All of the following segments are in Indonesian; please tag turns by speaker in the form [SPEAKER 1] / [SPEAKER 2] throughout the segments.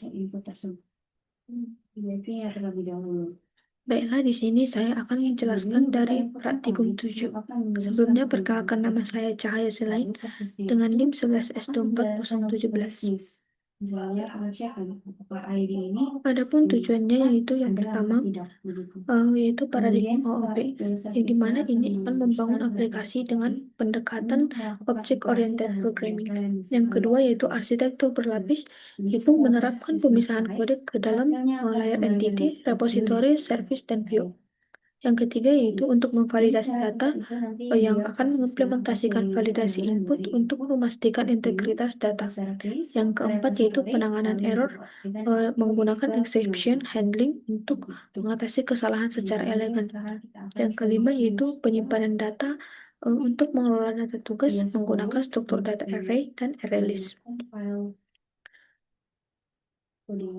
[SPEAKER 1] input tersebut. Iya, terlebih dahulu.
[SPEAKER 2] Baiklah, di sini saya akan menjelaskan dari praktikum 7. Sebelumnya, perkenalkan nama saya Cahaya Selain dengan NIM 11S24017.
[SPEAKER 1] Misalnya cek apakah ID ini
[SPEAKER 2] Adapun tujuannya yaitu yang pertama, yaitu paradigma OOP, yang dimana ini akan membangun aplikasi dengan pendekatan Object Oriented Programming. Yang kedua yaitu arsitektur berlapis, yaitu menerapkan pemisahan kode ke dalam layer entity, repository, service, dan view. Yang ketiga yaitu untuk memvalidasi data yang akan mengimplementasikan validasi input untuk memastikan integritas data. Yang keempat yaitu penanganan error menggunakan exception handling untuk mengatasi kesalahan secara elegan. Yang kelima yaitu penyimpanan data untuk mengelola data tugas menggunakan struktur data array dan array list.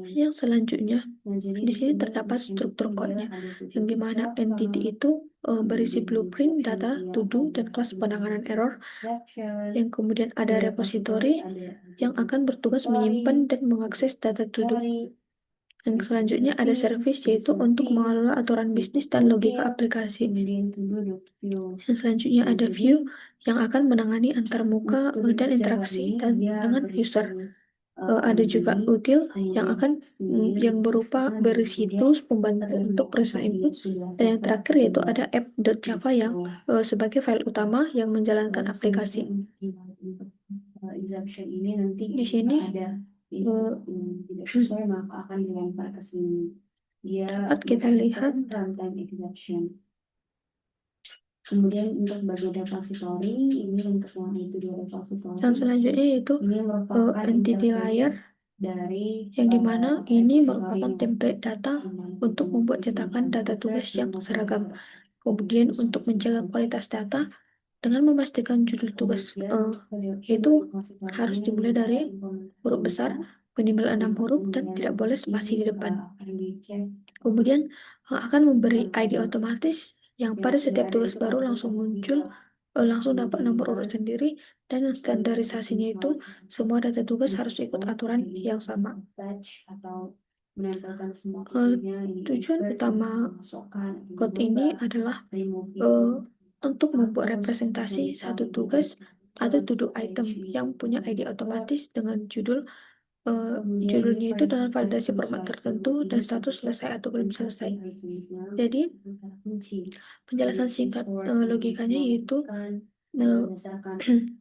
[SPEAKER 2] Yang selanjutnya, di sini terdapat struktur kodenya, yang dimana entity itu berisi blueprint, data, to do, dan kelas penanganan error. Yang kemudian ada repository yang akan bertugas menyimpan dan mengakses data to do. Yang selanjutnya ada service, yaitu untuk mengelola aturan bisnis dan logika aplikasi. Yang selanjutnya ada view yang akan menangani antarmuka dan interaksi dengan user. Ada juga util yang akan yang berupa berisi tools pembantu untuk proses input, dan yang terakhir yaitu ada app.java yang sebagai file utama yang menjalankan aplikasi. Di sini
[SPEAKER 1] tidak sesuai maka akan dilempar ke sini.
[SPEAKER 2] dapat kita lihat
[SPEAKER 1] runtime exception. Kemudian untuk bagian repository, ini untuk yang itu di repository.
[SPEAKER 2] yang selanjutnya yaitu
[SPEAKER 1] Ini merupakan
[SPEAKER 2] entity layer
[SPEAKER 1] dari
[SPEAKER 2] yang dimana ini merupakan template data untuk membuat cetakan data tugas yang seragam. Kemudian untuk menjaga kualitas data dengan memastikan judul tugas itu harus dimulai dari huruf besar, minimal 6 huruf, dan tidak boleh spasi di depan. Kemudian akan memberi ID otomatis yang pada setiap tugas baru langsung muncul, langsung dapat nomor urut sendiri, dan yang standarisasinya itu semua data tugas harus ikut aturan yang sama. Tujuan utama code ini adalah untuk membuat representasi satu tugas atau to do item yang punya ID otomatis dengan judulnya itu dengan validasi format tertentu dan status selesai atau belum selesai. Jadi penjelasan singkat logikanya yaitu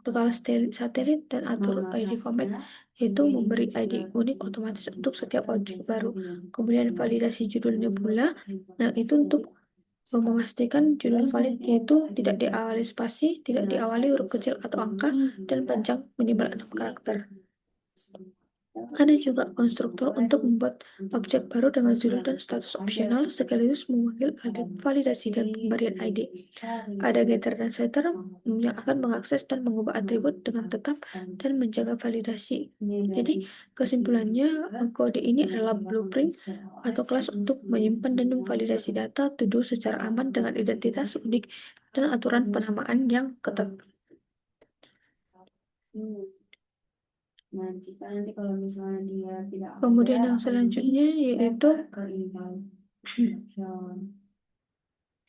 [SPEAKER 2] total satelit dan atur ID format, yaitu memberi ID unik otomatis untuk setiap objek baru. Kemudian validasi judulnya pula, nah itu untuk memastikan judul valid, yaitu tidak diawali spasi, tidak diawali huruf kecil atau angka, dan panjang minimal 6 karakter. Ada juga konstruktor untuk membuat objek baru dengan judul dan status opsional sekaligus memanggil validasi dan pemberian ID. Ada getter dan setter yang akan mengakses dan mengubah atribut dengan tetap dan menjaga validasi. Jadi kesimpulannya kode ini adalah blueprint atau kelas untuk menyimpan dan memvalidasi data to do secara aman dengan identitas unik dan aturan penamaan yang ketat.
[SPEAKER 1] Nah, jika nanti kalau misalnya dia tidak
[SPEAKER 2] Kemudian yang selanjutnya yaitu
[SPEAKER 1] ke invalid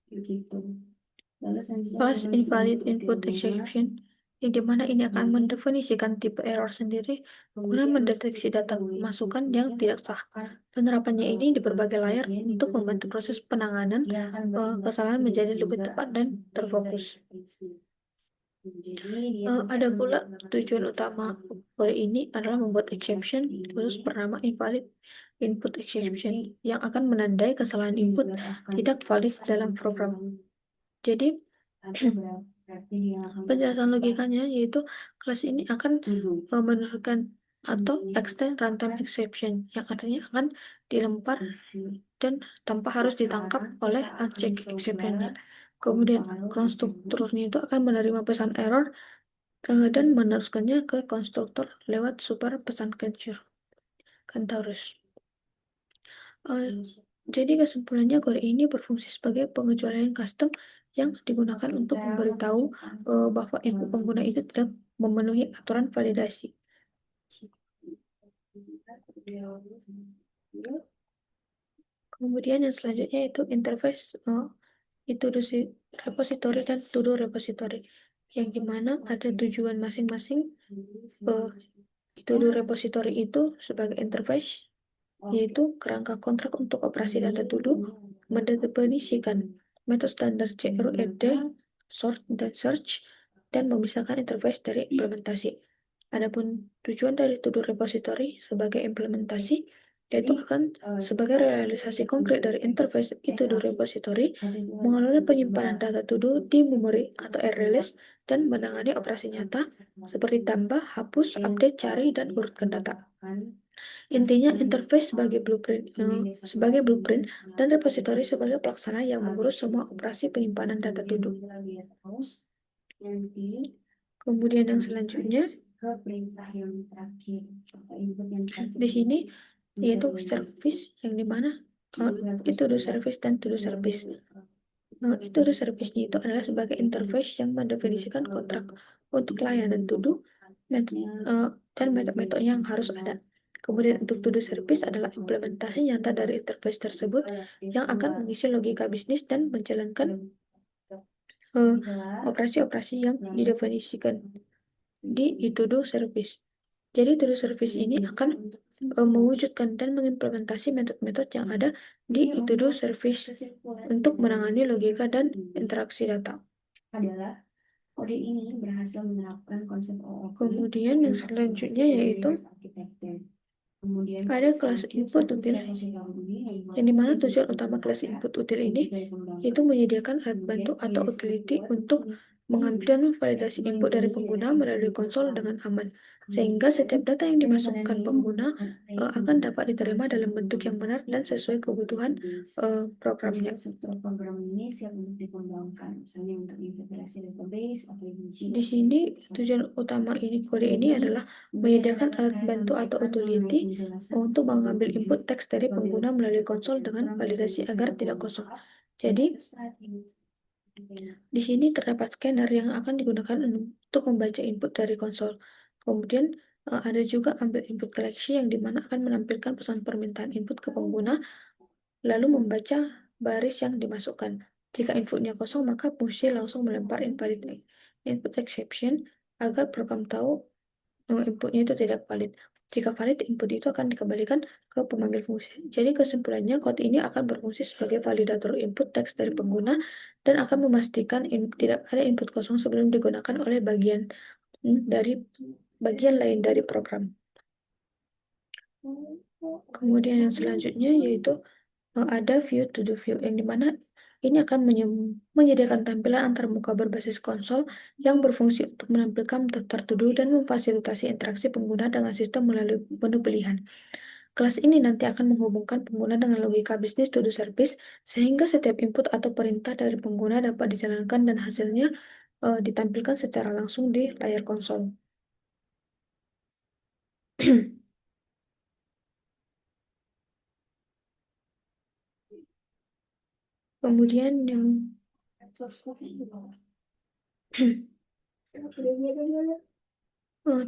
[SPEAKER 1] begitu. Lalu selanjutnya
[SPEAKER 2] kelas invalid input exception, yang dimana ini akan mendefinisikan tipe error sendiri guna mendeteksi data masukan yang tidak sah. Penerapannya ini di berbagai layar untuk membantu proses penanganan kesalahan menjadi lebih tepat dan terfokus. Ada pula tujuan utama kode ini adalah membuat exception khusus bernama invalid input exception yang akan menandai kesalahan input tidak valid dalam program. Jadi penjelasan logikanya yaitu kelas ini akan menurunkan atau extend runtime exception, yang artinya akan dilempar dan tanpa harus ditangkap oleh uncheck exception-nya. Kemudian konstruktornya itu akan menerima pesan error dan meneruskannya ke konstruktor lewat super pesan Cantarus. Jadi kesimpulannya kode ini berfungsi sebagai pengecualian custom yang digunakan untuk memberitahu bahwa input pengguna itu tidak memenuhi aturan validasi. Kemudian yang selanjutnya itu interface itu repository dan to-do repository, yang dimana ada tujuan masing-masing. To-do repository itu sebagai interface, yaitu kerangka kontrak untuk operasi data to-do, mendefinisikan metode standar CRUD, sort dan search, dan memisahkan interface dari implementasi. Adapun tujuan dari to-do repository sebagai implementasi, yaitu akan sebagai realisasi konkret dari interface to-do repository, mengelola penyimpanan data to-do di memori atau release, dan menangani operasi nyata seperti tambah, hapus, update, cari, dan urutkan data. Intinya, interface sebagai blueprint dan repository sebagai pelaksana yang mengurus semua operasi penyimpanan data to-do. Kemudian yang selanjutnya di sini yaitu service, yang dimana itu do service dan to do service. Itu do service-nya itu adalah sebagai interface yang mendefinisikan kontrak untuk layanan to do dan metode-metode yang harus ada. Kemudian untuk to do service adalah implementasi nyata dari interface tersebut yang akan mengisi logika bisnis dan menjalankan operasi-operasi yang didefinisikan di to-do service. Jadi to-do service ini akan mewujudkan dan mengimplementasi metode-metode yang ada di to-do service untuk menangani logika dan interaksi data.
[SPEAKER 1] Kode ini berhasil menerapkan konsep OOP.
[SPEAKER 2] Kemudian yang selanjutnya yaitu ada kelas input util, yang dimana tujuan utama kelas input util ini yaitu menyediakan alat bantu atau utility untuk mengambil dan memvalidasi input dari pengguna melalui konsol dengan aman, sehingga setiap data yang dimasukkan pengguna akan dapat diterima dalam bentuk yang benar dan sesuai kebutuhan programnya.
[SPEAKER 1] Struktur program ini siap untuk dikembangkan, misalnya untuk integrasi database atau
[SPEAKER 2] Di sini tujuan utama kode ini adalah menyediakan alat bantu atau utility untuk mengambil input teks dari pengguna melalui konsol dengan validasi agar tidak kosong. Jadi, di sini terdapat scanner yang akan digunakan untuk membaca input dari konsol. Kemudian ada juga ambil input collection, yang dimana akan menampilkan pesan permintaan input ke pengguna, lalu membaca baris yang dimasukkan. Jika inputnya kosong, maka fungsi langsung melempar invalid input exception agar program tahu inputnya itu tidak valid. Jika valid, input itu akan dikembalikan ke pemanggil fungsi. Jadi kesimpulannya, kode ini akan berfungsi sebagai validator input teks dari pengguna dan akan memastikan tidak ada input kosong sebelum digunakan oleh bagian lain dari program. Kemudian yang selanjutnya yaitu ada view to do view, yang dimana ini akan menyediakan tampilan antarmuka berbasis konsol yang berfungsi untuk menampilkan daftar to do dan memfasilitasi interaksi pengguna dengan sistem melalui menu pilihan. Kelas ini nanti akan menghubungkan pengguna dengan logika bisnis to do service, sehingga setiap input atau perintah dari pengguna dapat dijalankan dan hasilnya ditampilkan secara langsung di layar konsol. Kemudian yang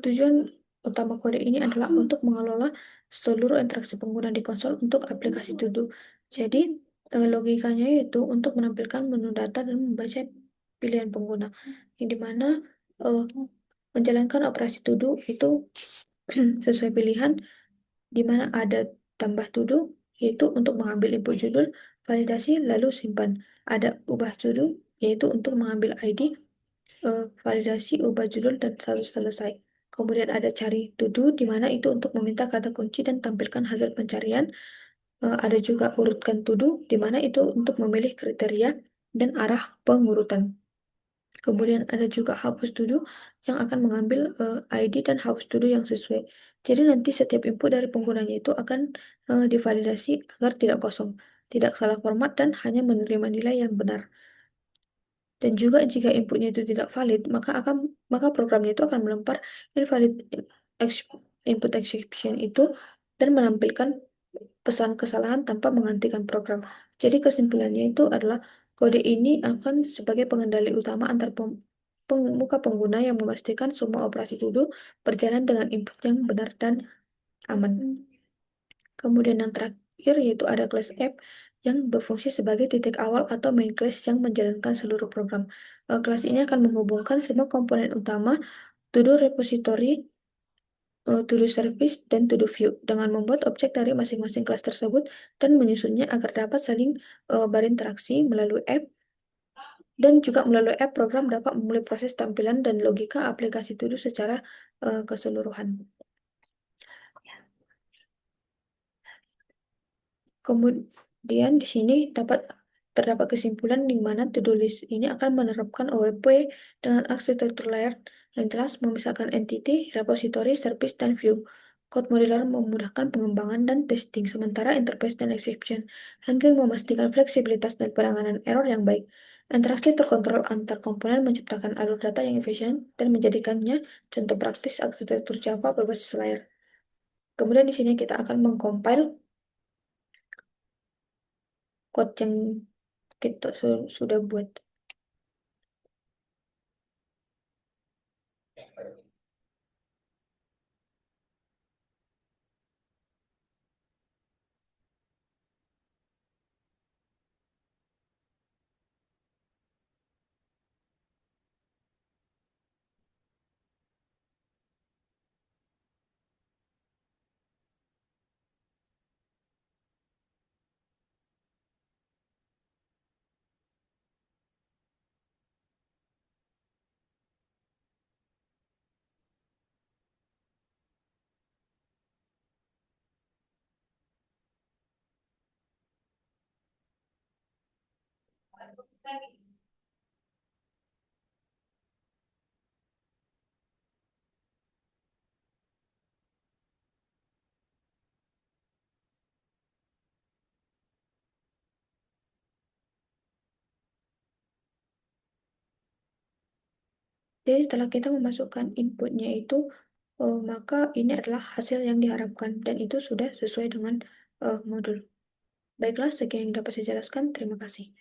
[SPEAKER 2] tujuan utama kode ini adalah untuk mengelola seluruh interaksi pengguna di konsol untuk aplikasi to do. Jadi logikanya yaitu untuk menampilkan menu data dan membaca pilihan pengguna, yang dimana menjalankan operasi to do itu sesuai pilihan, dimana ada tambah to do yaitu untuk mengambil input judul, validasi, lalu simpan. Ada ubah to do yaitu untuk mengambil ID, validasi, ubah judul, dan selesai. Kemudian ada cari to do, di mana itu untuk meminta kata kunci dan tampilkan hasil pencarian. Ada juga urutkan to do, di mana itu untuk memilih kriteria dan arah pengurutan. Kemudian ada juga hapus to do, yang akan mengambil ID dan hapus to do yang sesuai. Jadi nanti setiap input dari penggunanya itu akan divalidasi agar tidak kosong, tidak salah format, dan hanya menerima nilai yang benar. Dan juga jika inputnya itu tidak valid, maka programnya itu akan melempar invalid input exception itu dan menampilkan pesan kesalahan tanpa menghentikan program. Jadi kesimpulannya itu adalah kode ini akan sebagai pengendali utama antar muka pengguna yang memastikan semua operasi to do berjalan dengan input yang benar dan aman. Kemudian yang terakhir yaitu ada kelas app yang berfungsi sebagai titik awal atau main class yang menjalankan seluruh program. Kelas ini akan menghubungkan semua komponen utama to-do repository, to-do service, dan to-do view dengan membuat objek dari masing-masing kelas tersebut dan menyusunnya agar dapat saling berinteraksi melalui app dan juga melalui app program dapat memulai proses tampilan dan logika aplikasi to-do secara keseluruhan. Kemudian di sini terdapat kesimpulan di mana to-do list ini akan menerapkan OOP dengan arsitektur layer yang jelas memisahkan entity, repository, service, dan view. Code modular memudahkan pengembangan dan testing, sementara interface dan exception handling memastikan fleksibilitas dan penanganan error yang baik. Interaksi terkontrol antar komponen menciptakan alur data yang efisien dan menjadikannya contoh praktis arsitektur Java berbasis layer. Kemudian di sini kita akan mengcompile code yang kita sudah buat. Jadi setelah kita memasukkan inputnya itu, maka ini adalah hasil yang diharapkan dan itu sudah sesuai dengan modul. Baiklah, sekian yang dapat saya jelaskan. Terima kasih.